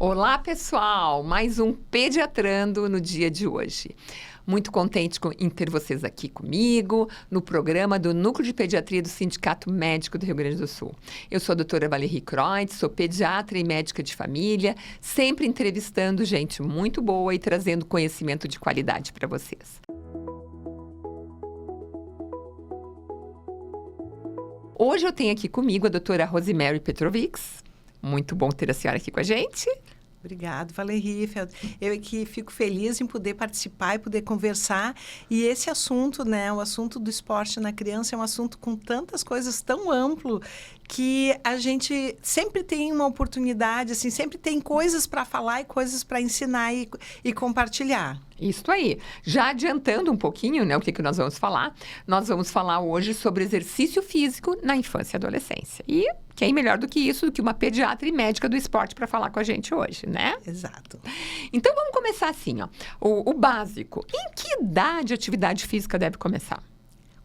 Olá, pessoal! Mais um Pediatrando no dia de hoje. Muito contente em ter vocês aqui comigo no programa do Núcleo de Pediatria do Sindicato Médico do Rio Grande do Sul. Eu sou a doutora Valerie Kreutz, sou pediatra e médica de família, sempre entrevistando gente muito boa e trazendo conhecimento de qualidade para vocês. Hoje eu tenho aqui comigo a doutora Rosemary Petrovics. Muito bom ter a senhora aqui com a gente. Obrigada, Valerie. Eu aqui fico feliz em poder participar e poder conversar. E esse assunto, né, o assunto do esporte na criança é um assunto com tantas coisas tão amplo que a gente sempre tem uma oportunidade, assim, sempre tem coisas para falar e coisas para ensinar e compartilhar. Isso aí. Já adiantando um pouquinho, né, o que nós vamos falar? Nós vamos falar hoje sobre exercício físico na infância e adolescência. E quem melhor do que isso, do que uma pediatra e médica do esporte para falar com a gente hoje, né? Exato. Então, vamos começar assim, ó. O básico. Em que idade a atividade física deve começar?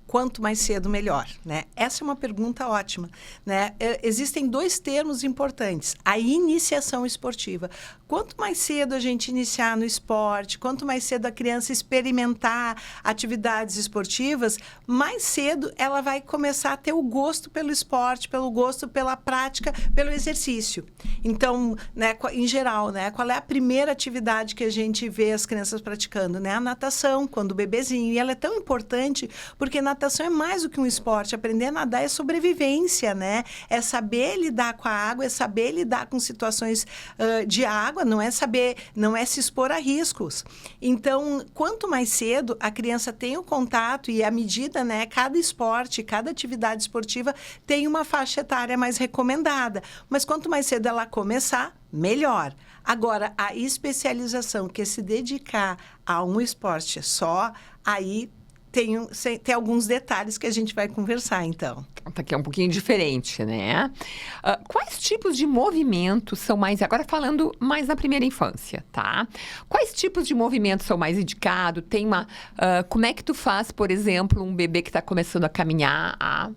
Quanto mais cedo, melhor, né? Essa é uma pergunta ótima, né? Existem dois termos importantes. A iniciação esportiva. Quanto mais cedo a gente iniciar no esporte, quanto mais cedo a criança experimentar atividades esportivas, mais cedo ela vai começar a ter o gosto pelo esporte, pelo gosto pela prática, pelo exercício. Então, né, em geral, né, qual é a primeira atividade que a gente vê as crianças praticando? Né? A natação, quando bebezinho. E ela é tão importante porque natação é mais do que um esporte. Aprender a nadar é sobrevivência, né? É saber lidar com a água, é saber lidar com situações de água, não é se expor a riscos. Então, quanto mais cedo a criança tem o contato e à medida, né, cada esporte, cada atividade esportiva tem uma faixa etária mais recomendada. Mas quanto mais cedo ela começar, melhor. Agora, a especialização, que é se dedicar a um esporte só, aí tem alguns detalhes que a gente vai conversar, então. Aqui é um pouquinho diferente, né? Quais tipos de movimentos são mais... Agora falando mais na primeira infância, tá? Quais tipos de movimentos são mais indicados? Como é que tu faz, por exemplo, um bebê que está começando a caminhar, a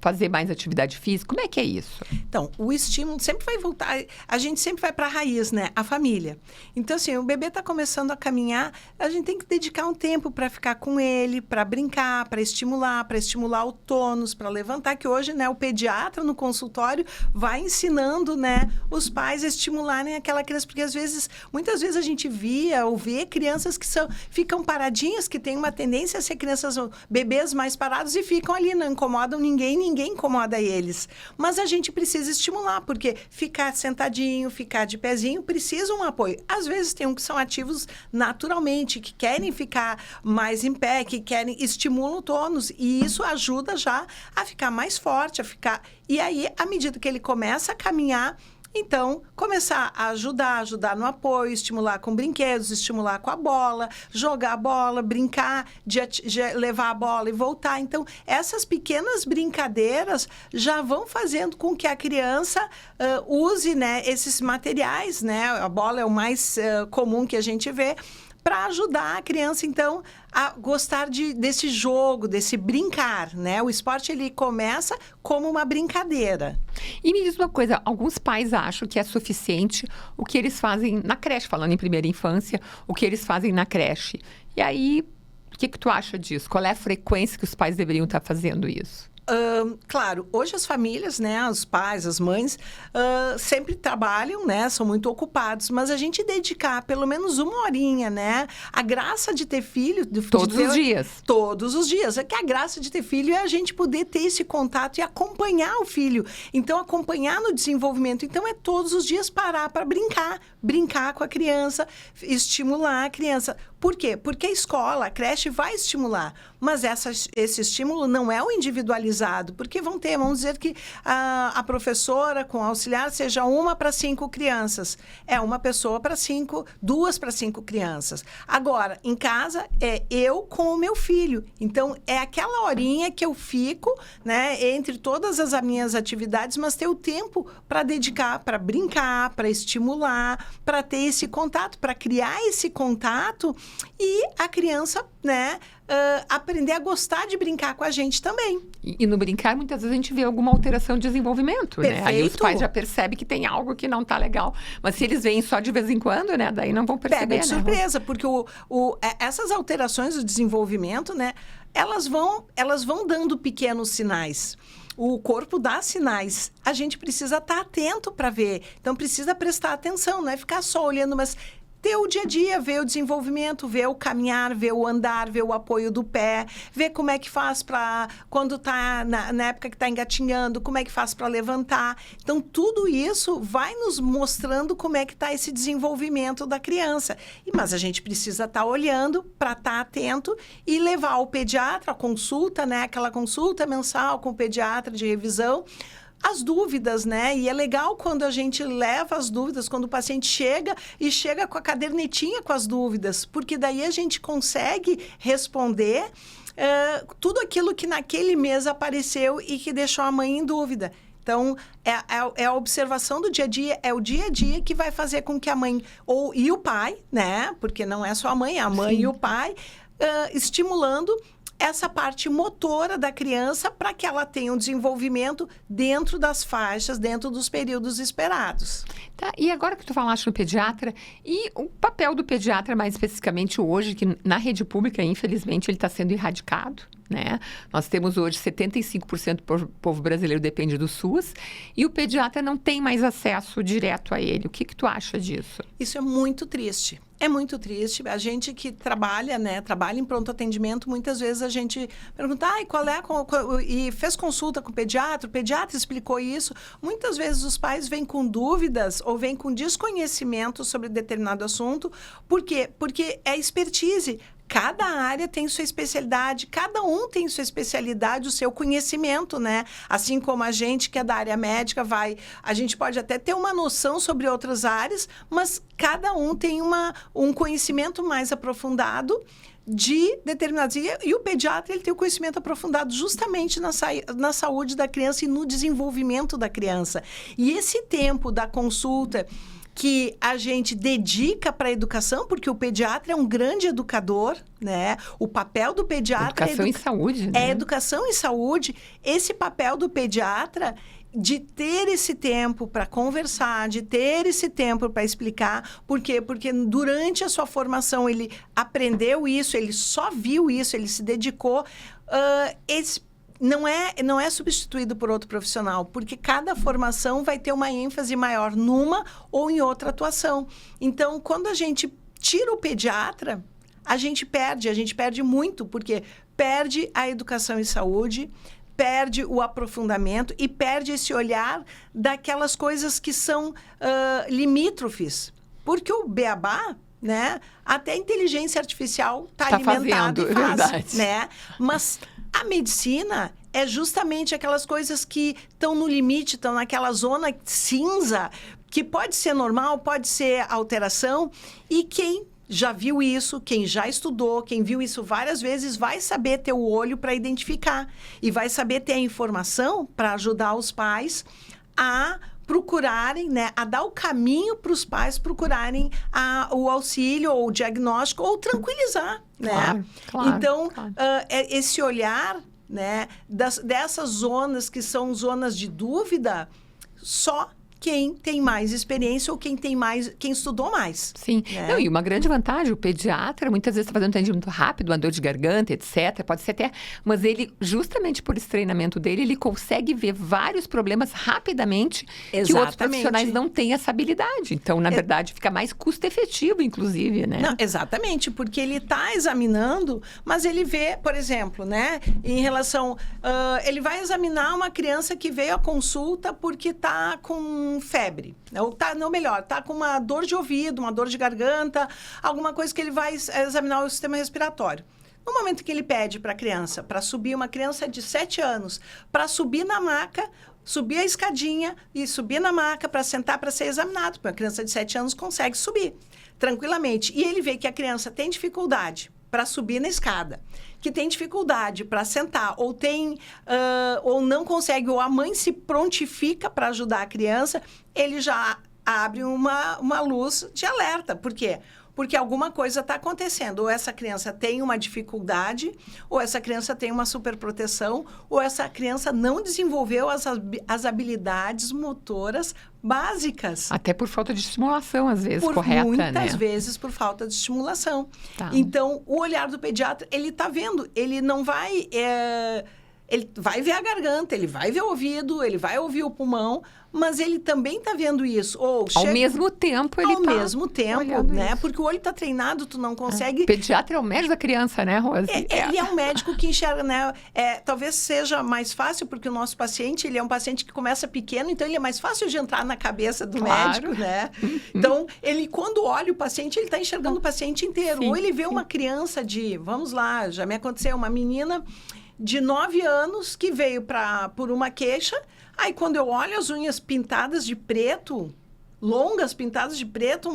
fazer mais atividade física? Como é que é isso? Então, o estímulo sempre vai voltar, a gente sempre vai para a raiz, né? A família. Então, assim, o bebê está começando a caminhar, a gente tem que dedicar um tempo para ficar com ele, para brincar, para estimular o tônus, para levantar, que hoje, né, o pediatra no consultório vai ensinando, né, os pais a estimularem aquela criança, porque muitas vezes a gente vê crianças que ficam paradinhas, que têm uma tendência a ser bebês mais parados e ficam ali, não incomodam ninguém incomoda eles. Mas a gente precisa estimular, porque ficar sentadinho, ficar de pezinho, precisa um apoio. Às vezes tem uns que são ativos naturalmente, que querem ficar mais em pé, que estimulam o tônus, e isso ajuda já a ficar mais forte, E aí, à medida que ele começa a caminhar, então, começar a ajudar no apoio, estimular com brinquedos, estimular com a bola, jogar a bola, brincar, de levar a bola e voltar. Então, essas pequenas brincadeiras já vão fazendo com que a criança use, né, esses materiais, né? A bola é o mais comum que a gente vê, para ajudar a criança, então, a gostar desse jogo, desse brincar, né? O esporte, ele começa como uma brincadeira. E me diz uma coisa, alguns pais acham que é suficiente o que eles fazem na creche, falando em primeira infância, o que eles fazem na creche. E aí, o que tu acha disso? Qual é a frequência que os pais deveriam estar fazendo isso? Claro, hoje as famílias, né, os pais, as mães, sempre trabalham, né, são muito ocupados, mas a gente dedicar pelo menos uma horinha, né, a graça de ter filho... Todos os dias. Todos os dias. É que a graça de ter filho é a gente poder ter esse contato e acompanhar o filho. Então, acompanhar no desenvolvimento. Então, é todos os dias parar para brincar com a criança, estimular a criança. Por quê? Porque a escola, a creche vai estimular, mas esse estímulo não é o individualizado, porque vamos dizer que a professora com auxiliar seja 1 para 5 crianças. É uma pessoa para 5, 2 para 5 crianças. Agora, em casa, é eu com o meu filho. Então, é aquela horinha que eu fico, né, entre todas as minhas atividades, mas ter o tempo para dedicar, para brincar, para estimular, para ter esse contato, para criar esse contato e a criança, né, aprender a gostar de brincar com a gente também. E no brincar, muitas vezes a gente vê alguma alteração de desenvolvimento, né? Aí os pais já percebem que tem algo que não está legal. Mas se eles veem só de vez em quando, né? Daí não vão perceber, Pega de surpresa, porque essas alterações do desenvolvimento, né? Elas vão dando pequenos sinais. O corpo dá sinais. A gente precisa estar atento para ver. Então, precisa prestar atenção, não é ficar só olhando, mas ter o dia a dia, ver o desenvolvimento, ver o caminhar, ver o andar, ver o apoio do pé, ver como é que faz para, quando está na época que está engatinhando, como é que faz para levantar. Então, tudo isso vai nos mostrando como é que está esse desenvolvimento da criança. Mas a gente precisa estar olhando para estar atento e levar o pediatra, a consulta, né? Aquela consulta mensal com o pediatra de revisão, as dúvidas, né? E é legal quando a gente leva as dúvidas, quando o paciente chega com a cadernetinha com as dúvidas, porque daí a gente consegue responder tudo aquilo que naquele mês apareceu e que deixou a mãe em dúvida. Então, é a observação do dia a dia, é o dia a dia que vai fazer com que a mãe, e o pai, né? Porque não é só a mãe, é a mãe e o pai, estimulando essa parte motora da criança para que ela tenha um desenvolvimento dentro das faixas, dentro dos períodos esperados. Tá, e agora que tu falaste no pediatra, e o papel do pediatra mais especificamente hoje, que na rede pública, infelizmente, ele está sendo erradicado, né? Nós temos hoje 75% do povo brasileiro depende do SUS e o pediatra não tem mais acesso direto a ele. O que tu acha disso? Isso é muito triste. É muito triste. A gente que trabalha, né? Trabalha em pronto atendimento, muitas vezes a gente pergunta, qual é e fez consulta com o pediatra explicou isso. Muitas vezes os pais vêm com dúvidas ou vêm com desconhecimento sobre determinado assunto. Por quê? Porque é expertise. Cada área tem sua especialidade, cada um tem sua especialidade, o seu conhecimento, né? Assim como a gente que é da área médica a gente pode até ter uma noção sobre outras áreas, mas cada um tem um conhecimento mais aprofundado de determinadas... E o pediatra, ele tem o conhecimento aprofundado justamente na saúde da criança e no desenvolvimento da criança. E esse tempo da consulta que a gente dedica para a educação, porque o pediatra é um grande educador, né? O papel do pediatra educação e saúde, né? É educação e saúde. Esse papel do pediatra de ter esse tempo para conversar, de ter esse tempo para explicar. Por quê? Porque durante a sua formação ele aprendeu isso, ele só viu isso, ele se dedicou. Não é substituído por outro profissional, porque cada formação vai ter uma ênfase maior numa ou em outra atuação. Então, quando a gente tira o pediatra, a gente perde muito, porque perde a educação em saúde, perde o aprofundamento e perde esse olhar daquelas coisas que são limítrofes. Porque o beabá, né? Até a inteligência artificial está alimentada e faz, verdade. Né? Mas a medicina é justamente aquelas coisas que estão no limite, estão naquela zona cinza, que pode ser normal, pode ser alteração, e quem já viu isso, quem já estudou, quem viu isso várias vezes, vai saber ter o olho para identificar e vai saber ter a informação para ajudar os pais a procurarem, né, a dar o caminho para os pais procurarem o auxílio ou o diagnóstico ou tranquilizar, né? Claro, então, claro. Esse olhar, né, dessas zonas que são zonas de dúvida, só quem tem mais experiência ou quem estudou mais. Sim. Né? Não, e uma grande vantagem, o pediatra muitas vezes está fazendo um atendimento rápido, uma dor de garganta, etc. Pode ser até... Mas ele, justamente por esse treinamento dele, ele consegue ver vários problemas rapidamente que outros profissionais não têm essa habilidade. Então, na verdade, fica mais custo-efetivo, inclusive, né? Não, exatamente, porque ele está examinando, mas ele vê, por exemplo, né, em relação... ele vai examinar uma criança que veio à consulta porque está com febre, ou tá com uma dor de ouvido, uma dor de garganta, alguma coisa que ele vai examinar o sistema respiratório. No momento que ele pede para a criança, para subir, uma criança de 7 anos, para subir na maca, subir a escadinha e subir na maca para sentar para ser examinado, porque uma criança de 7 anos consegue subir tranquilamente. E ele vê que a criança tem dificuldade para subir na escada, que tem dificuldade para sentar, ou não consegue, ou a mãe se prontifica para ajudar a criança, ele já abre uma luz de alerta. Por quê? porque alguma coisa está acontecendo. Ou essa criança tem uma dificuldade, ou essa criança tem uma superproteção, ou essa criança não desenvolveu as habilidades motoras básicas. Até por falta de estimulação, às vezes, correta, né? Muitas vezes por falta de estimulação. Tá. Então, o olhar do pediatra, ele está vendo, ele não vai... ele vai ver a garganta, ele vai ver o ouvido, ele vai ouvir o pulmão, mas ele também está vendo isso. Ao mesmo tempo, ele está Ao mesmo tempo, né? Isso. Porque o olho está treinado, tu não consegue... O pediatra é o médico da criança, né, Rose? Ele é um médico que enxerga, né? Talvez seja mais fácil, porque o nosso paciente, ele é um paciente que começa pequeno, então ele é mais fácil de entrar na cabeça do médico, né? Então, ele, quando olha o paciente, ele está enxergando o paciente inteiro. Sim, ou ele vê uma criança vamos lá, já me aconteceu, uma menina de 9 anos que veio por uma queixa. Aí, quando eu olho as unhas pintadas de preto, longas, pintadas de preto,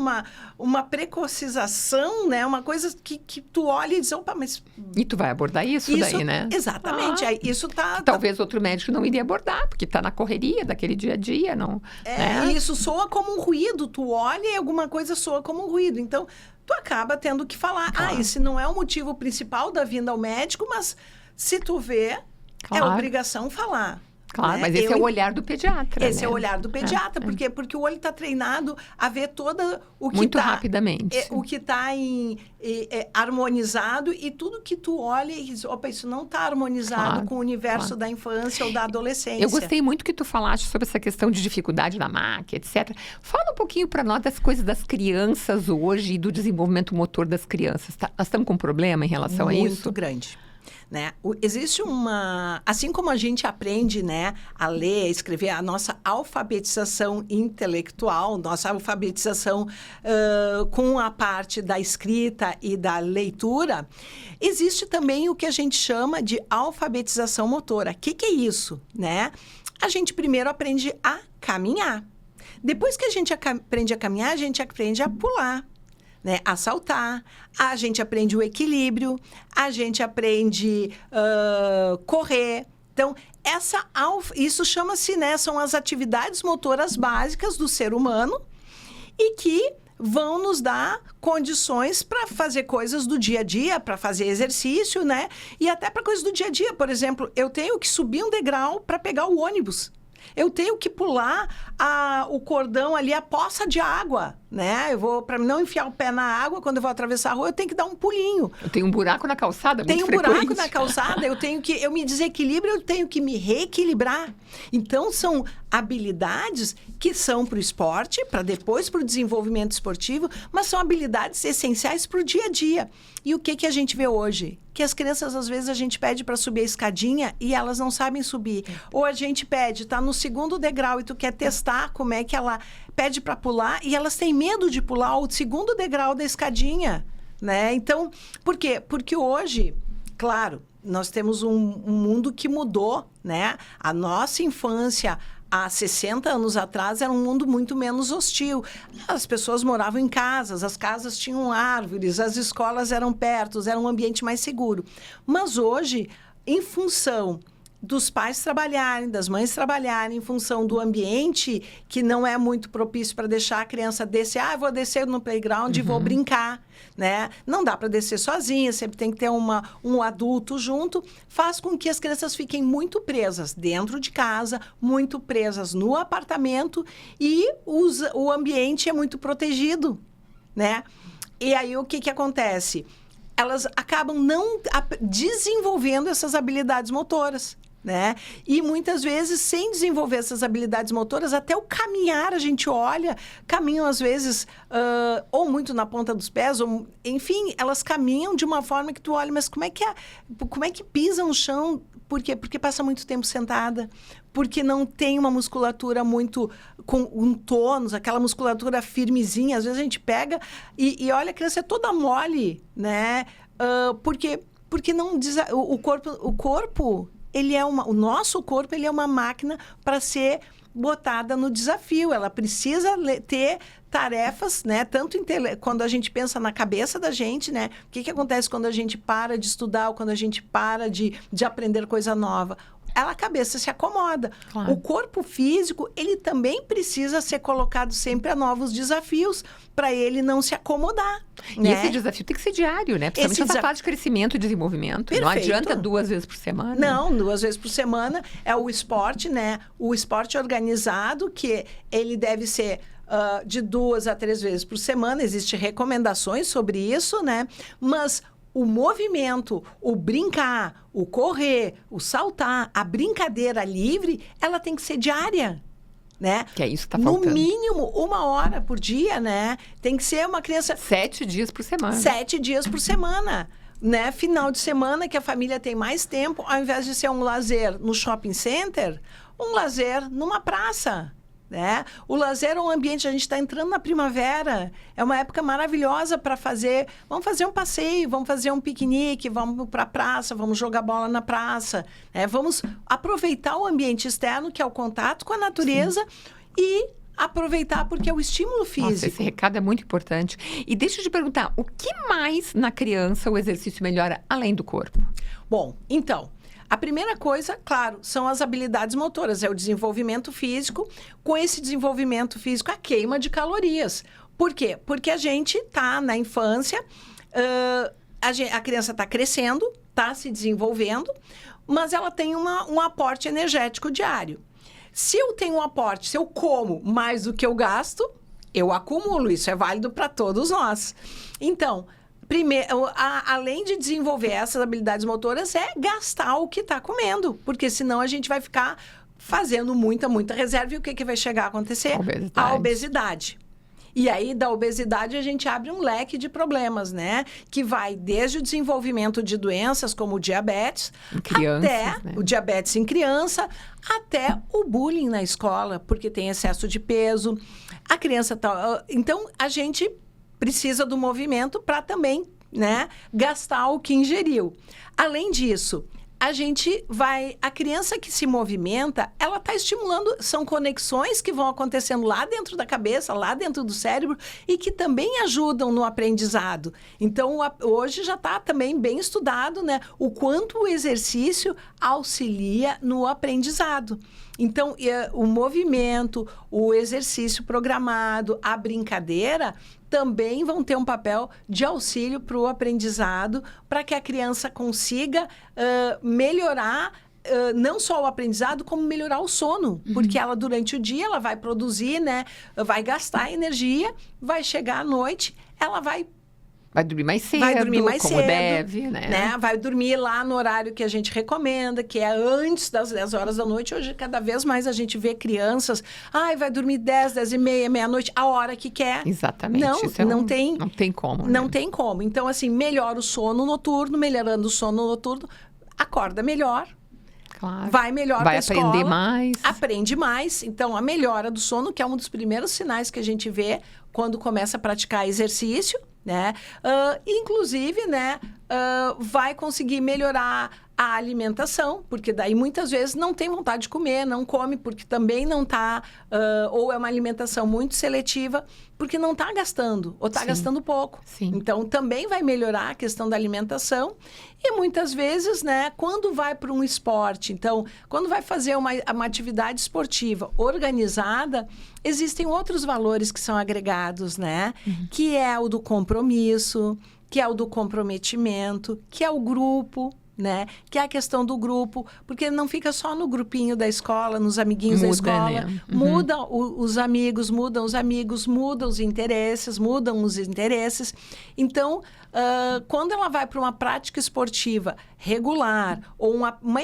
uma precocização, né? Uma coisa que tu olha e diz, opa, mas... E tu vai abordar isso daí, né? Exatamente. Aí, isso tá... Talvez outro médico não iria abordar, porque tá na correria daquele dia a dia, não... né? Isso soa como um ruído. Tu olha e alguma coisa soa como um ruído. Então, tu acaba tendo que falar. Claro. Esse não é o motivo principal da vinda ao médico, mas se tu vê, é obrigação falar. Claro, né? mas esse é o olhar do pediatra, Esse é o olhar do pediatra, porque o olho está treinado a ver todo o que muito rapidamente. O que está harmonizado e tudo que tu olha e diz, opa, isso não está harmonizado com o universo da infância ou da adolescência. Eu gostei muito que tu falaste sobre essa questão de dificuldade na MAC, etc. Fala um pouquinho para nós das coisas das crianças hoje e do desenvolvimento motor das crianças. Nós estamos com um problema em relação a isso? Muito grande. Né? Existe assim como a gente aprende, né, a ler, a escrever, a nossa alfabetização intelectual, nossa alfabetização com a parte da escrita e da leitura, existe também o que a gente chama de alfabetização motora. O que é isso? Né? A gente primeiro aprende a caminhar. Depois que a gente aprende a caminhar, a gente aprende a pular. Né, a saltar, a gente aprende o equilíbrio, a gente aprende correr. Então, isso chama-se, né, são as atividades motoras básicas do ser humano e que vão nos dar condições para fazer coisas do dia a dia, para fazer exercício, né? E até para coisas do dia a dia. Por exemplo, eu tenho que subir um degrau para pegar o ônibus. Eu tenho que pular o cordão ali, a poça de água, né? Para não enfiar o pé na água, quando eu vou atravessar a rua, eu tenho que dar um pulinho. Eu tenho um buraco na calçada, muito frequente. Tem um buraco na calçada, eu me desequilibro, eu tenho que me reequilibrar. Então, são habilidades que são para o esporte, para depois para o desenvolvimento esportivo, mas são habilidades essenciais para o dia a dia. E o que a gente vê hoje? Que as crianças, às vezes, a gente pede para subir a escadinha e elas não sabem subir. Ou a gente pede, tá no segundo degrau e tu quer testar como é que ela pede para pular e elas têm medo de pular o segundo degrau da escadinha, né? Então, por quê? Porque hoje, claro, nós temos um mundo que mudou, né? A nossa infância há 60 anos atrás era um mundo muito menos hostil. As pessoas moravam em casas, as casas tinham árvores, as escolas eram perto, era um ambiente mais seguro. Mas hoje, em função dos pais trabalharem, das mães trabalharem, em função do ambiente que não é muito propício para deixar a criança descer. Eu vou descer no playground e vou brincar, né? Não dá para descer sozinha, sempre tem que ter um adulto junto. Faz com que as crianças fiquem muito presas dentro de casa, muito presas no apartamento e o ambiente é muito protegido, né? E aí, o que acontece? Elas acabam não desenvolvendo essas habilidades motoras. Né? E muitas vezes, sem desenvolver essas habilidades motoras, até o caminhar a gente olha, caminham às vezes ou muito na ponta dos pés, ou, enfim, elas caminham de uma forma que tu olha, mas como é que pisa no chão? Por quê? Porque passa muito tempo sentada, porque não tem uma musculatura muito com um tônus, aquela musculatura firmezinha. Às vezes a gente pega e olha, a criança é toda mole, né? Porque não o corpo o nosso corpo, ele é uma máquina para ser botada no desafio. Ela precisa ter tarefas, né? Tanto quando a gente pensa na cabeça da gente, né? O que acontece quando a gente para de estudar ou quando a gente para de aprender coisa nova? a cabeça se acomoda. Claro. O corpo físico, ele também precisa ser colocado sempre a novos desafios para ele não se acomodar. E né? esse desafio tem que ser diário, né? Principalmente nessa fase de crescimento e desenvolvimento. Não Perfeito. adianta 2 vezes por semana. Não, 2 vezes por semana é o esporte, né? O esporte organizado, que ele deve ser de 2 a 3 vezes por semana. Existem recomendações sobre isso, né? Mas o movimento, o brincar, o correr, o saltar, a brincadeira livre, ela tem que ser diária. Né? Que é isso que tá faltando. No mínimo, 1 hora por dia, né? Tem que ser uma criança... 7 dias por semana. 7 dias por semana. Né? Final de semana que a família tem mais tempo, ao invés de ser um lazer no shopping center, um lazer numa praça. Né? O lazer é um ambiente, a gente está entrando na primavera, é uma época maravilhosa para fazer, vamos fazer um passeio, vamos fazer um piquenique, vamos para a praça, vamos jogar bola na praça, né? Vamos aproveitar o ambiente externo, que é o contato com a natureza, e aproveitar porque é o estímulo físico. Nossa, esse recado é muito importante. E deixa eu te perguntar, o que mais na criança o exercício melhora além do corpo? Bom, então... A primeira coisa, claro, são as habilidades motoras, é o desenvolvimento físico. Com esse desenvolvimento físico, a queima de calorias. Por quê? Porque a gente está na infância, a criança está crescendo, está se desenvolvendo, mas ela tem um aporte energético diário. Se eu tenho um aporte, se eu como mais do que eu gasto, eu acumulo. Isso é válido para todos nós. Então... Primeiro, além de desenvolver essas habilidades motoras, é gastar o que está comendo. Porque senão a gente vai ficar fazendo muita reserva. E o que vai chegar a acontecer? A obesidade. E aí, da obesidade, a gente abre um leque de problemas, né? Que vai desde o desenvolvimento de doenças, como o diabetes, até o diabetes em criança, até o bullying na escola, porque tem excesso de peso. A criança tá... Então, a gente... precisa do movimento para também, né, gastar o que ingeriu. Além disso, a criança que se movimenta, ela está estimulando, são conexões que vão acontecendo lá dentro da cabeça, lá dentro do cérebro, e que também ajudam no aprendizado. Então, hoje já está também bem estudado, né, o quanto o exercício auxilia no aprendizado. Então, o movimento, o exercício programado, a brincadeira, também vão ter um papel de auxílio para o aprendizado, para que a criança consiga melhorar não só o aprendizado, como melhorar o sono. Porque ela, durante o dia, ela vai produzir, né? Vai gastar energia, vai chegar à noite, ela vai dormir mais cedo, como deve, né? Vai dormir lá no horário que a gente recomenda, que é antes das 10 horas da noite. Hoje, cada vez mais a gente vê crianças... vai dormir 10, 10 e meia, meia-noite, a hora que quer. Exatamente. Não tem como. Não né? tem como. Então, assim, melhora o sono noturno, melhorando o sono noturno, acorda melhor. Claro. Vai melhor para a escola. Vai aprender mais. Aprende mais. Então, a melhora do sono, que é um dos primeiros sinais que a gente vê quando começa a praticar exercício, né? Inclusive, né, vai conseguir melhorar a alimentação, porque daí muitas vezes não tem vontade de comer, não come, porque também não está, ou é uma alimentação muito seletiva, porque não está gastando, ou está gastando pouco. Sim. Então, também vai melhorar a questão da alimentação. E muitas vezes, né, quando vai para um esporte, então, quando vai fazer uma atividade esportiva organizada, existem outros valores que são agregados, né? Que é o do compromisso, que é o do comprometimento, que é o grupo, né? Que é a questão do grupo, porque não fica só no grupinho da escola, nos amiguinhos da escola. Né? Muda os amigos, mudam os interesses, Então, quando ela vai para uma prática esportiva regular, ou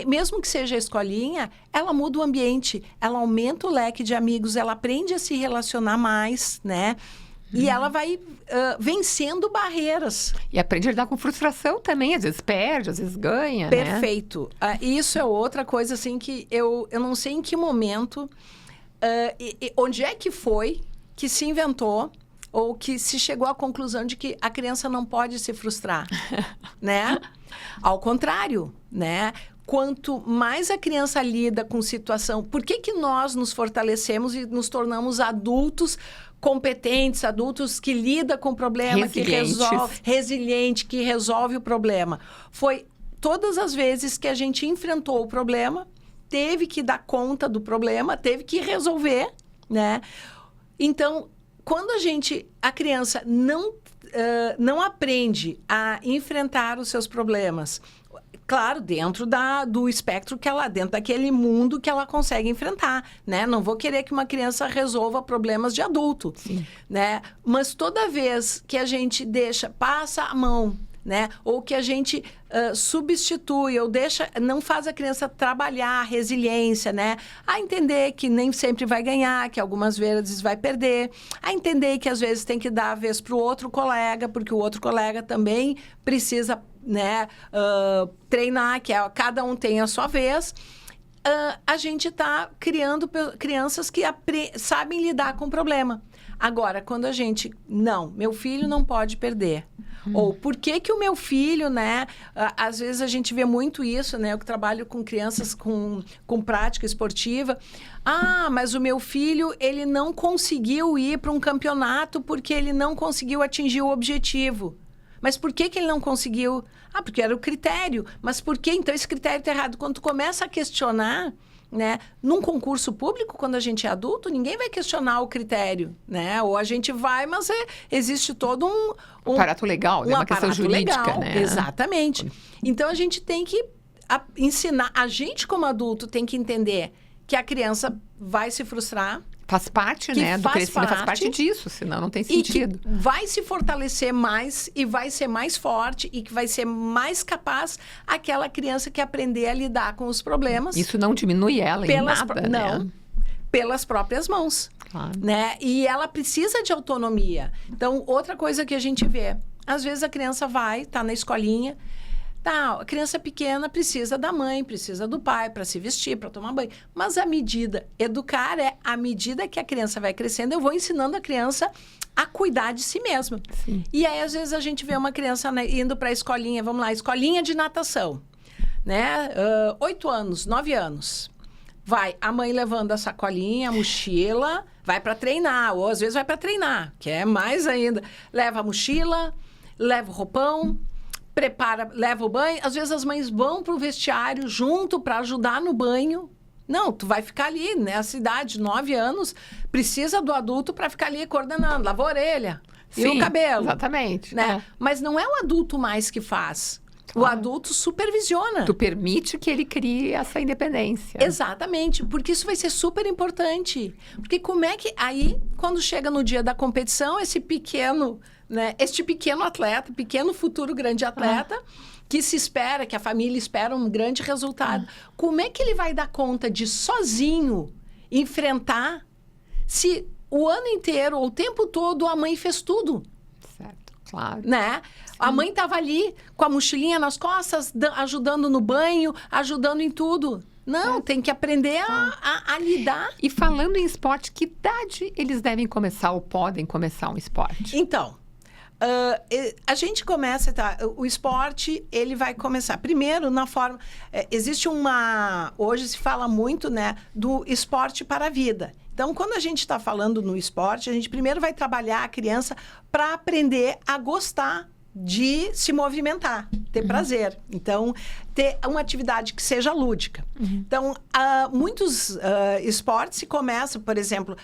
mesmo que seja a escolinha, ela muda o ambiente, ela aumenta o leque de amigos, ela aprende a se relacionar mais, né? E ela vai vencendo barreiras. E aprende a lidar com frustração também. Às vezes perde, às vezes ganha, Perfeito. né? Isso é outra coisa, assim, que eu não sei em que momento, onde é que foi que se inventou ou que se chegou à conclusão de que a criança não pode se frustrar, né? Ao contrário, né? Quanto mais a criança lida com situação... Por que nós nos fortalecemos e nos tornamos adultos competentes, adultos que lidam com o problema, resiliente, que resolve o problema? Foi todas as vezes que a gente enfrentou o problema, teve que dar conta do problema, teve que resolver, né? Então, quando a criança não aprende a enfrentar os seus problemas, claro, dentro do espectro dentro daquele mundo que ela consegue enfrentar, né? Não vou querer que uma criança resolva problemas de adulto, né? Mas toda vez que a gente passa a mão, né? Ou que a gente substitui ou não faz a criança trabalhar a resiliência, né? A entender que nem sempre vai ganhar, que algumas vezes vai perder, a entender que às vezes tem que dar a vez para o outro colega, porque o outro colega também precisa, né, treinar, cada um tem a sua vez. A gente está criando crianças que sabem lidar com o problema. Agora, quando meu filho não pode perder. Ou por que o meu filho, né? Às vezes a gente vê muito isso, né? Eu que trabalho com crianças com prática esportiva. Mas o meu filho, ele não conseguiu ir para um campeonato porque ele não conseguiu atingir o objetivo. Mas por que ele não conseguiu? Porque era o critério. Mas por que então esse critério está errado? Quando tu começa a questionar, né? Num concurso público, quando a gente é adulto, ninguém vai questionar o critério, né? Ou a gente vai, mas existe todo um aparato legal, né? Uma questão jurídica, legal, né? Exatamente. Então, a gente tem que ensinar, a gente como adulto tem que entender que a criança vai se frustrar. Faz parte, né? Do crescimento, faz parte disso, senão não tem sentido. E que vai se fortalecer mais e vai ser mais forte e que vai ser mais capaz aquela criança que aprender a lidar com os problemas. Isso não diminui ela em nada, né? Não, pelas próprias mãos. Claro. Né? E ela precisa de autonomia. Então, outra coisa que a gente vê, às vezes a criança tá na escolinha, a criança pequena precisa da mãe, precisa do pai para se vestir, para tomar banho. Mas educar é à medida que a criança vai crescendo, eu vou ensinando a criança a cuidar de si mesma. Sim. E aí, às vezes, a gente vê uma criança, né, indo para a escolinha, vamos lá, escolinha de natação, né? 8 anos, 9 anos. Vai a mãe levando a sacolinha, a mochila, vai para treinar, ou às vezes vai para treinar, que é mais ainda. Leva a mochila, leva o roupão, leva o banho. Às vezes as mães vão pro vestiário junto para ajudar no banho. Não, tu vai ficar ali, nessa idade, 9 anos, precisa do adulto para ficar ali coordenando, lava a orelha e o cabelo. Exatamente. Né? Mas não é o adulto mais que faz. Claro. O adulto supervisiona. Tu permite que ele crie essa independência. Exatamente, porque isso vai ser super importante. Porque como é que aí, quando chega no dia da competição, este pequeno atleta, pequeno futuro grande atleta, que se espera, que a família espera um grande resultado, como é que ele vai dar conta de sozinho enfrentar se o ano inteiro, ou o tempo todo, a mãe fez tudo? Certo, claro. Né? A mãe estava ali com a mochilinha nas costas, ajudando no banho, ajudando em tudo. Não, tem que aprender a lidar. E falando em esporte, que idade eles devem começar ou podem começar um esporte? Então, a gente começa, o esporte, ele vai começar primeiro na forma... existe hoje se fala muito, né, do esporte para a vida. Então, quando a gente está falando no esporte, a gente primeiro vai trabalhar a criança para aprender a gostar de se movimentar, ter prazer. Então, ter uma atividade que seja lúdica. Então, muitos esportes se começam, por exemplo,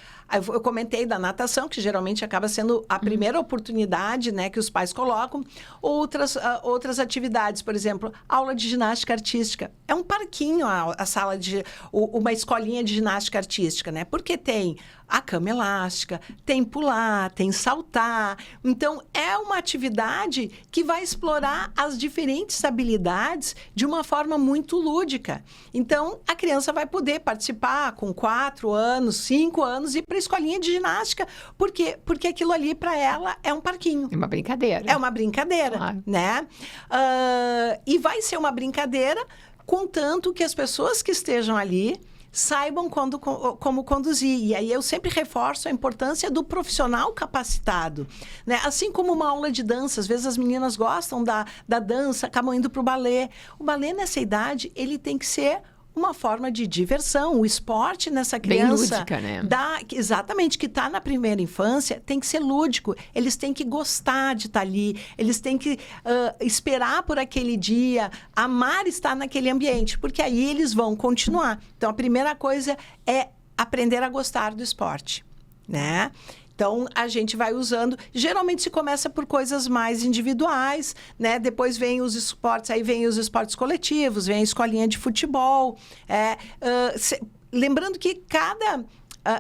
eu comentei da natação, que geralmente acaba sendo a primeira oportunidade, né, que os pais colocam. Outras atividades, por exemplo, aula de ginástica artística. É um parquinho a sala uma escolinha de ginástica artística, né? Porque tem a cama elástica, tem pular, tem saltar. Então, é uma atividade que vai explorar as diferentes habilidades de uma forma muito lúdica. Então, a criança vai poder participar com 4 anos, 5 anos, ir para a escolinha de ginástica. Por quê? Porque aquilo ali, para ela, é um parquinho. É uma brincadeira. É uma brincadeira, né? E vai ser uma brincadeira, contanto que as pessoas que estejam ali saibam como conduzir. E aí eu sempre reforço a importância do profissional capacitado, né? Assim como uma aula de dança, às vezes as meninas gostam da dança, acabam indo para o balé. O balé, nessa idade, ele tem que ser uma forma de diversão. O esporte nessa Bem criança... lúdica, né? Exatamente, que está na primeira infância, tem que ser lúdico. Eles têm que gostar de estar ali, eles têm que esperar por aquele dia, amar estar naquele ambiente, porque aí eles vão continuar. Então, a primeira coisa é aprender a gostar do esporte, né? Então, a gente vai usando... Geralmente, se começa por coisas mais individuais, né? Depois vem os esportes, aí vem os esportes coletivos, vem a escolinha de futebol. Lembrando que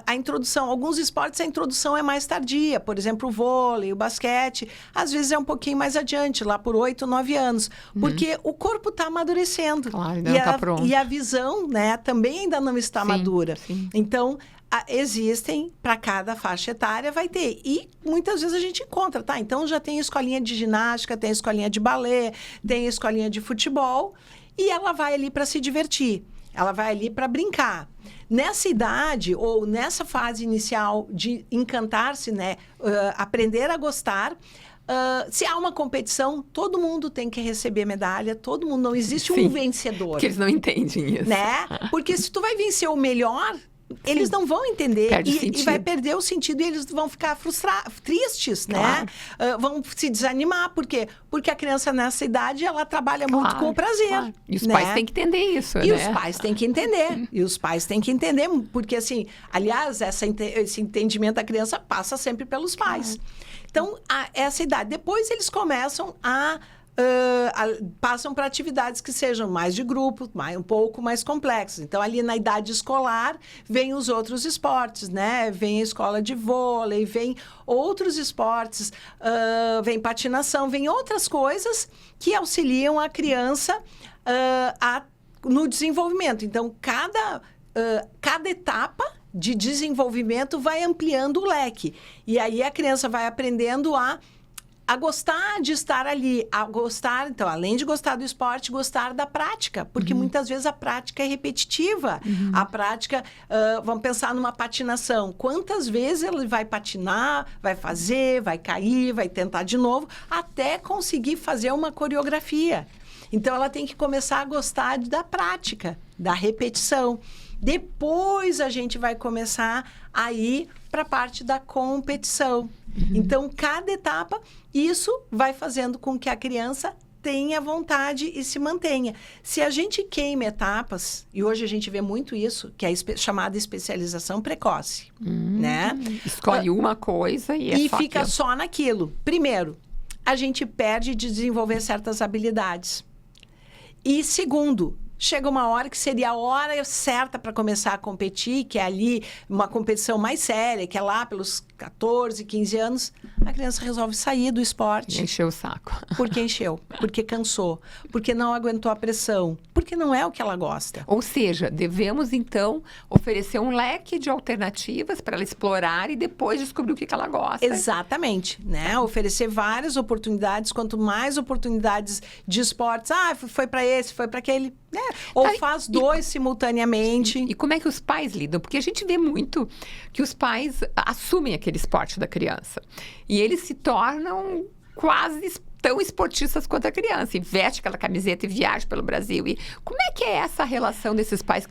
a introdução, alguns esportes, a introdução é mais tardia. Por exemplo, o vôlei, o basquete, às vezes é um pouquinho mais adiante, lá por 8, 9 anos. Porque o corpo está amadurecendo. Claro, ainda não está pronto. E a visão, né, também ainda não está madura. Sim. Então... existem, para cada faixa etária, vai ter. E muitas vezes a gente encontra, tá? Então, já tem escolinha de ginástica, tem escolinha de balé, tem escolinha de futebol. E ela vai ali para se divertir. Ela vai ali para brincar. Nessa idade, ou nessa fase inicial de encantar-se, né? Aprender a gostar... se há uma competição, todo mundo tem que receber medalha, todo mundo, não existe um vencedor. Porque eles não entendem isso. Né? Porque se tu vai vencer o melhor... Eles não vão entender e vai perder o sentido e eles vão ficar tristes, claro. Né? Vão se desanimar. Por quê? Porque a criança nessa idade, ela trabalha muito com o prazer. Claro. E os né? pais têm que entender isso, E né? os pais têm que entender. E os pais têm que entender. Porque, assim, aliás, esse entendimento da criança passa sempre pelos pais. Então, essa idade. Depois, eles começam passam para atividades que sejam mais de grupo, um pouco mais complexas. Então, ali na idade escolar, vem os outros esportes, né? Vem a escola de vôlei, vem outros esportes, vem patinação, vem outras coisas que auxiliam a criança no desenvolvimento. Então, cada etapa de desenvolvimento vai ampliando o leque. E aí, a criança vai aprendendo a gostar de estar ali, a gostar, então, além de gostar do esporte, gostar da prática, porque muitas vezes a prática é repetitiva. A prática, vamos pensar numa patinação. Quantas vezes ele vai patinar, vai fazer, vai cair, vai tentar de novo, até conseguir fazer uma coreografia. Então, ela tem que começar a gostar da prática, da repetição. Depois, a gente vai começar a ir para a parte da competição. Então, cada etapa, isso vai fazendo com que a criança tenha vontade e se mantenha. Se a gente queima etapas, e hoje a gente vê muito isso, que é a chamada especialização precoce, né? Escolhe uma coisa e fica só naquilo. Primeiro, a gente perde de desenvolver certas habilidades. E segundo, chega uma hora que seria a hora certa para começar a competir, que é ali uma competição mais séria, que é lá pelos 14, 15 anos, a criança resolve sair do esporte. Encheu o saco. Porque encheu, porque cansou, porque não aguentou a pressão, porque não é o que ela gosta. Ou seja, devemos, então, oferecer um leque de alternativas para ela explorar e depois descobrir o que ela gosta. Exatamente, né? Oferecer várias oportunidades, quanto mais oportunidades de esportes, foi para esse, foi para aquele, né? Ou faz dois simultaneamente. E como é que os pais lidam? Porque a gente vê muito que os pais assumem aquele esporte da criança. E eles se tornam quase tão esportistas quanto a criança. E veste aquela camiseta e viaja pelo Brasil. E como é que é essa relação desses pais?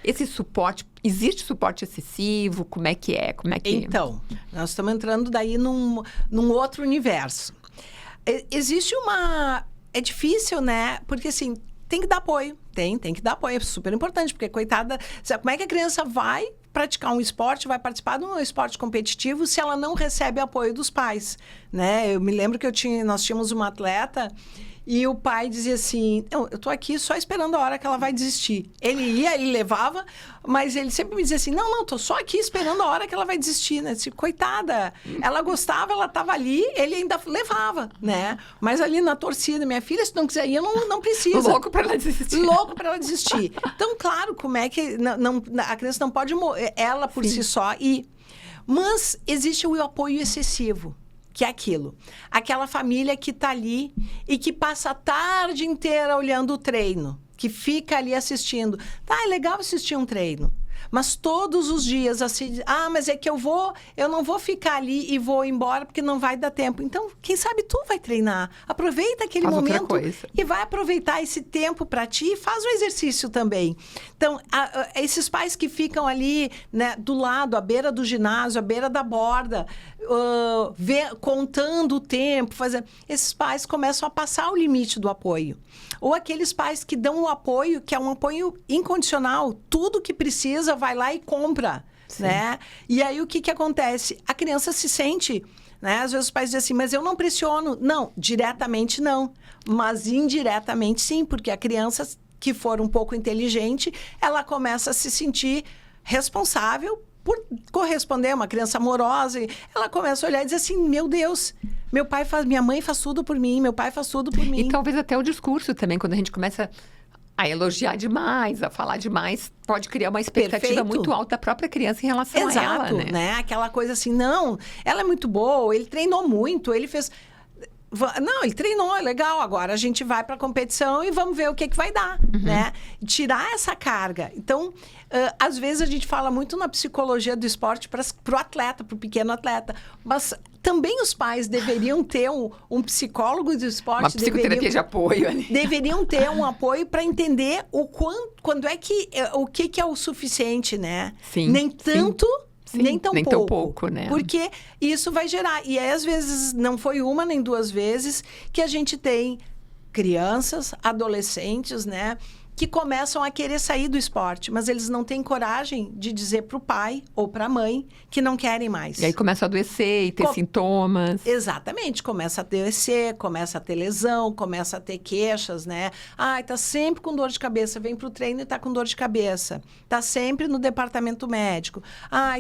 Esse suporte, existe suporte excessivo? Como é que é? Então, nós estamos entrando daí num outro universo. Existe é difícil, né? Porque assim, tem que dar apoio. Tem que dar apoio. É super importante, porque coitada... Como é que a criança vai praticar um esporte, vai participar de um esporte competitivo se ela não recebe apoio dos pais, né? Eu me lembro que nós tínhamos uma atleta e o pai dizia assim, eu tô aqui só esperando a hora que ela vai desistir. Ele levava, mas ele sempre me dizia assim, não, tô só aqui esperando a hora que ela vai desistir, né? Disse, coitada, ela gostava, ela tava ali, ele ainda levava, né? Mas ali na torcida, minha filha, se não quiser ir, não precisa. Louco para ela desistir. Louco para ela desistir. Então, claro, como é que a criança não pode ela por si só ir. Mas existe o apoio excessivo. Que é aquilo. Aquela família que está ali e que passa a tarde inteira olhando o treino. Que fica ali assistindo. Tá, é legal assistir um treino. Mas todos os dias, assim, mas é que eu não vou ficar ali e vou embora porque não vai dar tempo. Então, quem sabe tu vai treinar. Aproveita aquele Faz outra momento coisa. e vai aproveitar esse tempo para ti e faz o exercício também. Então, esses pais que ficam ali, né, do lado, à beira do ginásio, à beira da borda, contando o tempo, esses pais começam a passar o limite do apoio. Ou aqueles pais que dão o apoio, que é um apoio incondicional, tudo que precisa vai lá e compra, né? E aí o que acontece? A criança se sente, né? Às vezes os pais dizem assim, mas eu não pressiono. Não, diretamente não, mas indiretamente sim, porque a criança que for um pouco inteligente, ela começa a se sentir responsável por corresponder, uma criança amorosa, e ela começa a olhar e dizer assim, meu Deus, minha mãe faz tudo por mim, meu pai faz tudo por mim. E talvez até o discurso também, quando a gente começa a elogiar demais, a falar demais, pode criar uma expectativa muito alta da própria criança em relação a ela, né? Aquela coisa assim, não, ela é muito boa, ele treinou muito, ele fez... Não, ele treinou, é legal. Agora a gente vai para a competição e vamos ver o que vai dar, né? Tirar essa carga. Então, às vezes a gente fala muito na psicologia do esporte para o atleta, para o pequeno atleta. Mas também os pais deveriam ter um psicólogo do esporte. Uma psicoterapia de apoio ali. Deveriam ter um apoio para entender quando é que o que é o suficiente, né? Sim, nem tanto... Sim, nem tão pouco, né? Porque isso vai gerar. E aí, às vezes, não foi uma nem duas vezes que a gente tem crianças, adolescentes, né? Que começam a querer sair do esporte, mas eles não têm coragem de dizer para o pai ou para a mãe que não querem mais. E aí começa a adoecer e ter sintomas. Exatamente, começa a adoecer, começa a ter lesão, começa a ter queixas, né? Tá sempre com dor de cabeça, vem para o treino e tá com dor de cabeça. Tá sempre no departamento médico.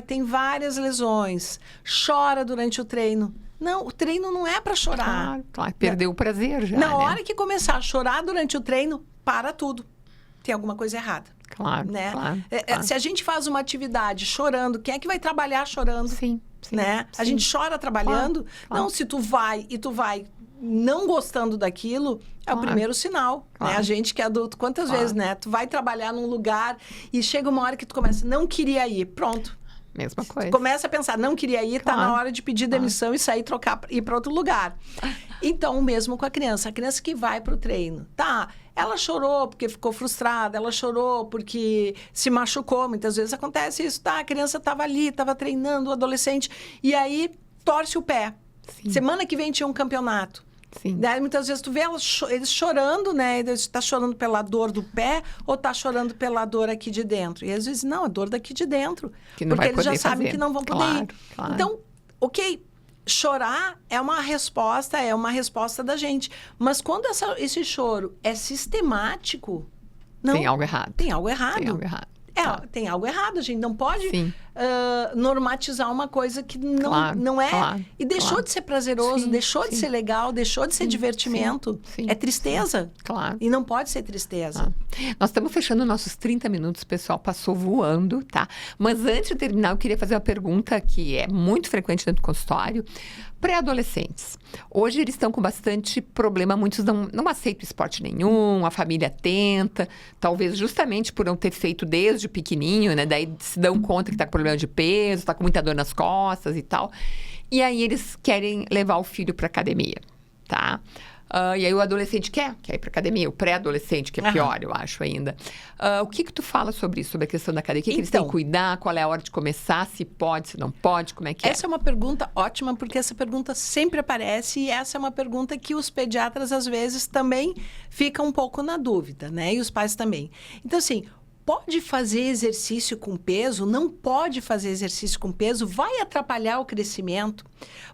Tem várias lesões, chora durante o treino. Não, o treino não é para chorar. Claro, perdeu o prazer já, Na hora que começar a chorar durante o treino, para tudo. Tem alguma coisa errada. Claro, né? claro. Se a gente faz uma atividade chorando, quem é que vai trabalhar chorando? Sim, né? Sim. A gente chora trabalhando. Claro. Não, se tu vai não gostando daquilo, é o primeiro sinal. Né? A gente que é adulto, quantas vezes, né? Tu vai trabalhar num lugar e chega uma hora que tu começa, não queria ir, pronto. Mesma coisa. Começa a pensar, não queria ir, tá na hora de pedir demissão e sair, ir para outro lugar. Então, o mesmo com a criança que vai para o treino. Ela chorou porque ficou frustrada, ela chorou porque se machucou. Muitas vezes acontece isso, a criança estava ali, estava treinando, o adolescente, e aí torce o pé. Sim. Semana que vem tinha um campeonato. Sim. Daí, muitas vezes tu vê eles chorando, né? Está chorando pela dor do pé ou está chorando pela dor aqui de dentro? E às vezes, não, a dor daqui de dentro. Que não porque vai eles já sabem fazer. que não vão poder ir. Claro. Então, chorar é uma resposta da gente. Mas quando esse choro é sistemático, não. Tem algo errado. Tem algo errado. Tem algo errado. Tem algo errado, a gente não pode normatizar uma coisa que não é. Claro, e deixou de ser prazeroso, deixou de ser legal, deixou de ser divertimento. É tristeza. Claro. E não pode ser tristeza. Nós estamos fechando nossos 30 minutos, pessoal, passou voando, tá? Mas antes de terminar, eu queria fazer uma pergunta que é muito frequente dentro do consultório. Pré-adolescentes. Hoje eles estão com bastante problema, muitos não aceitam esporte nenhum, a família tenta, talvez justamente por não ter feito desde pequenininho, né? Daí se dão conta que está com problema de peso, está com muita dor nas costas e tal. E aí eles querem levar o filho para academia, tá? E aí o adolescente quer ir para academia, o pré-adolescente, que é pior, eu acho ainda. O que tu fala sobre isso, sobre a questão da academia? O que eles têm que cuidar? Qual é a hora de começar? Se pode, se não pode? Como é que é? Essa é uma pergunta ótima, porque essa pergunta sempre aparece e essa é uma pergunta que os pediatras, às vezes, também ficam um pouco na dúvida, né? E os pais também. Então, assim, pode fazer exercício com peso? Não pode fazer exercício com peso? Vai atrapalhar o crescimento?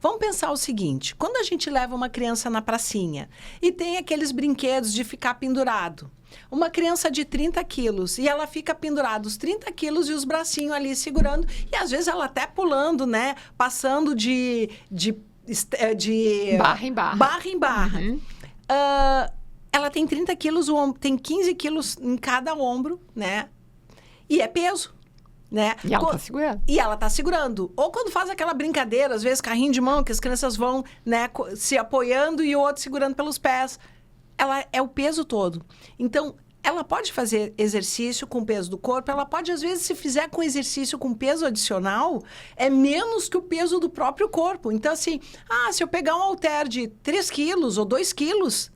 Vamos pensar o seguinte, quando a gente leva uma criança na pracinha e tem aqueles brinquedos de ficar pendurado, uma criança de 30 quilos e ela fica pendurada os 30 quilos e os bracinhos ali segurando e às vezes ela até pulando, né? Passando de barra em barra. Barra em barra. Ela tem 30 quilos, tem 15 quilos em cada ombro, né? E é peso, né? E ela tá segurando. E ela tá segurando. Ou quando faz aquela brincadeira, às vezes carrinho de mão, que as crianças vão, né, se apoiando e o outro segurando pelos pés. Ela é o peso todo. Então, ela pode fazer exercício com o peso do corpo, ela pode, às vezes, se fizer com exercício com peso adicional, é menos que o peso do próprio corpo. Então, assim, se eu pegar um halter de 3 quilos ou 2 quilos,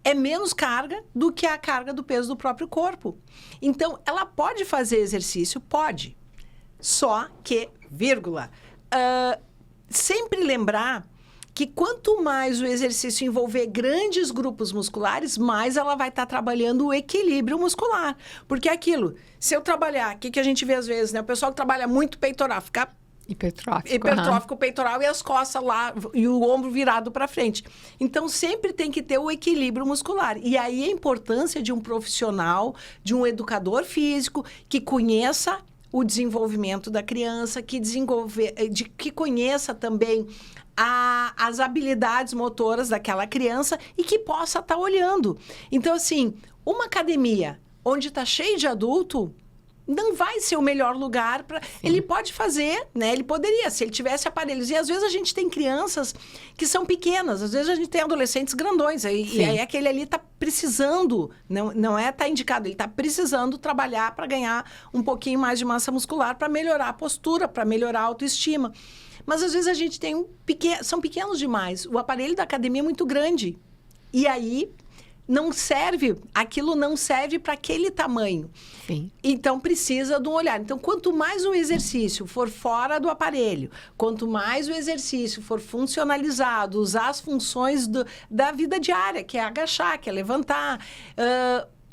é menos carga do que a carga do peso do próprio corpo. Então, ela pode fazer exercício? Pode. Só que, vírgula, sempre lembrar que quanto mais o exercício envolver grandes grupos musculares, mais ela vai estar trabalhando o equilíbrio muscular. Porque é aquilo, se eu trabalhar, o que a gente vê às vezes, né? O pessoal que trabalha muito peitoral, fica hipertrófico peitoral e as costas lá, e o ombro virado para frente. Então, sempre tem que ter o equilíbrio muscular. E aí, a importância de um profissional, de um educador físico, que conheça o desenvolvimento da criança, que conheça também as habilidades motoras daquela criança e que possa estar olhando. Então, assim, uma academia onde está cheio de adulto não vai ser o melhor lugar para... Ele pode fazer, né? Ele poderia, se ele tivesse aparelhos. E às vezes a gente tem crianças que são pequenas, às vezes a gente tem adolescentes grandões. E aí aquele ali está precisando, não é tá indicado, ele está precisando trabalhar para ganhar um pouquinho mais de massa muscular, para melhorar a postura, para melhorar a autoestima. Mas às vezes a gente tem são pequenos demais. O aparelho da academia é muito grande. E aí aquilo não serve para aquele tamanho. Sim. Então, precisa de um olhar. Então, quanto mais o exercício for fora do aparelho, quanto mais o exercício for funcionalizado, usar as funções da vida diária, que é agachar, que é levantar,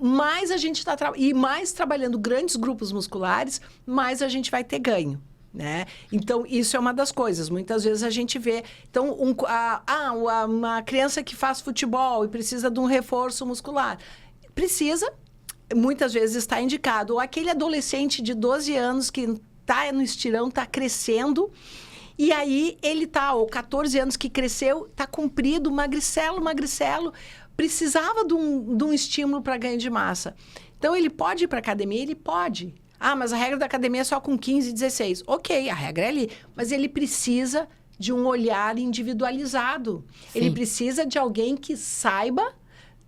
mais a gente está e mais trabalhando grandes grupos musculares, mais a gente vai ter ganho. Né? Então, isso é uma das coisas. Muitas vezes a gente vê... Então, uma criança que faz futebol e precisa de um reforço muscular. Precisa, muitas vezes está indicado. Ou aquele adolescente de 12 anos que está no estirão, está crescendo... E aí, ele ou 14 anos que cresceu, está comprido, magricelo, precisava de um estímulo para ganho de massa. Então, ele pode ir para a academia? Ele pode. Mas a regra da academia é só com 15, 16. Ok, a regra é ali. Mas ele precisa de um olhar individualizado. Sim. Ele precisa de alguém que saiba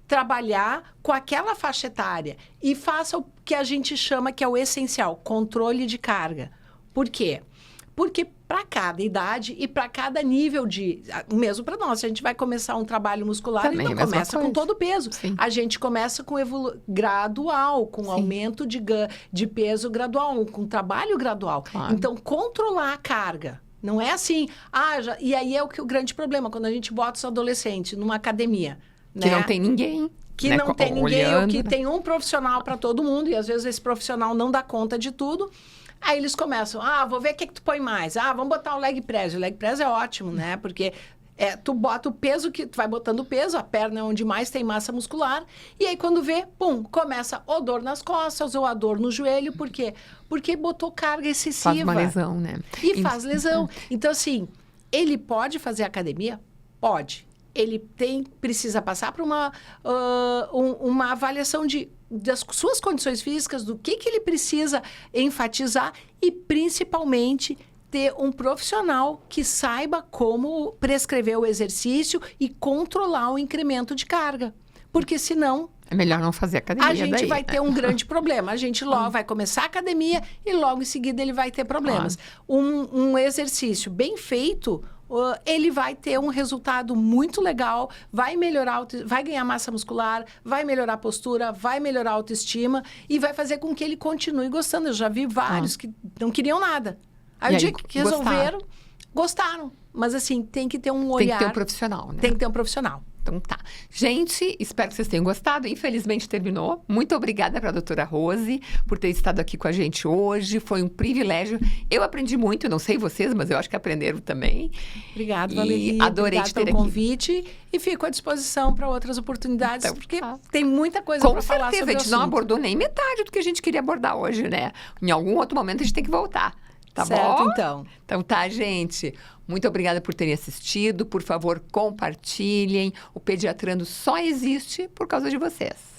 trabalhar com aquela faixa etária e faça o que a gente chama que é o essencial, controle de carga. Por quê? Porque para cada idade e para cada nível mesmo para nós, se a gente vai começar um trabalho muscular, também, ele não começa com todo o peso. Sim. A gente começa com gradual, com aumento de peso gradual, com trabalho gradual. Claro. Então, controlar a carga. Não é assim, e aí é o grande problema, quando a gente bota os adolescentes numa academia. Que não tem ninguém. Que não tem ninguém, ou que tem um profissional para todo mundo, e às vezes esse profissional não dá conta de tudo. Aí eles começam, vou ver o que tu põe mais. Vamos botar o leg press. O leg press é ótimo, né? Porque tu bota o peso, tu vai botando o peso, a perna é onde mais tem massa muscular. E aí, quando vê, começa ou dor nas costas ou a dor no joelho. Por quê? Porque botou carga excessiva. Faz uma lesão, né? E faz lesão. Então, assim, ele pode fazer academia? Pode. Ele precisa passar por uma avaliação das suas condições físicas, do que ele precisa enfatizar e, principalmente, ter um profissional que saiba como prescrever o exercício e controlar o incremento de carga. Porque, senão... É melhor não fazer academia. A gente vai ter um grande problema. A gente logo vai começar a academia e logo em seguida ele vai ter problemas. Claro. Um exercício bem feito... ele vai ter um resultado muito legal, vai ganhar massa muscular, vai melhorar a postura, vai melhorar a autoestima e vai fazer com que ele continue gostando. Eu já vi vários que não queriam nada. Aí o dia que resolveram, gostaram. Mas assim, tem que ter um olhar... Tem que ter um profissional, né? Tem que ter um profissional. Então tá. Gente, espero que vocês tenham gostado. Infelizmente terminou. Muito obrigada para a doutora Rose por ter estado aqui com a gente hoje. Foi um privilégio. Eu aprendi muito, não sei vocês, mas eu acho que aprenderam também. Obrigada, Valeria. Adorei te ter aqui. Pelo convite e fico à disposição para outras oportunidades, então, porque tem muita coisa para falar sobre o assunto. Com certeza, a gente não abordou nem metade do que a gente queria abordar hoje, né? Em algum outro momento a gente tem que voltar. Tá certo, bom? então. Então tá, gente. Muito obrigada por terem assistido. Por favor, compartilhem. O Pediatrando só existe por causa de vocês.